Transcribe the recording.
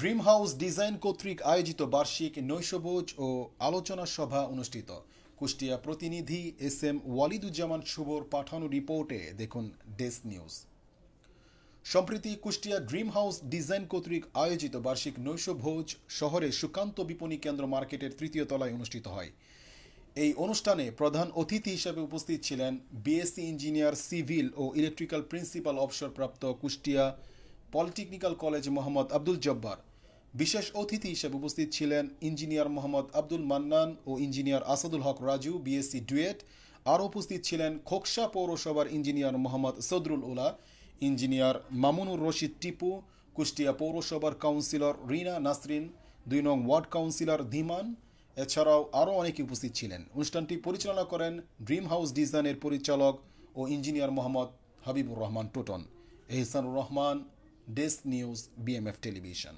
Dream house design কর্তৃক আয়োজিত বার্ষিক নৈশভোজ ও আলোচনা সভা অনুষ্ঠিত। কুষ্টিয়া প্রতিনিধি এস এম ওয়ালিদুজ্জামান শুভর পাঠানো রিপোর্টে দেখুন ডেস্ক নিউজ। সম্প্রতি কুষ্টিয়া ড্রিম হাউস ডিজাইন কর্তৃক আয়োজিত বার্ষিক নৈশভোজ শহরে সুকান্ত বিপণী কেন্দ্র মার্কেটের তৃতীয় তলায় অনুষ্ঠিত হয়। এই অনুষ্ঠানে প্রধান অতিথি হিসেবে উপস্থিত ছিলেন বিএসসি ইঞ্জিনিয়ার সিভিল ও ইলেকট্রিক্যাল প্রিন্সিপাল অবসরপ্রাপ্ত কুষ্টিয়া পলিটেকনিক্যাল কলেজ মোহাম্মদ আব্দুল জব্বার। বিশেষ অতিথি হিসেবে উপস্থিত ছিলেন ইঞ্জিনিয়ার মোহাম্মদ আব্দুল মান্নান ও ইঞ্জিনিয়ার আসাদুল হক রাজু বিএসসি ডুয়েট। আরও উপস্থিত ছিলেন খোকসা পৌরসভার ইঞ্জিনিয়ার মোহাম্মদ সদরুল উলা, ইঞ্জিনিয়ার মামুনুর রশিদ টিপু, কুষ্টিয়া পৌরসভার কাউন্সিলর রিনা নাসরিন, ২ নং ওয়ার্ড কাউন্সিলর ধীমান, এছাড়াও আরও অনেকে উপস্থিত ছিলেন। অনুষ্ঠানটি পরিচালনা করেন ড্রিম হাউস ডিজাইনের পরিচালক ও engineer Mohammad Habibur Rahman Toton. Ehsanur Rahman, desk news, BMF television.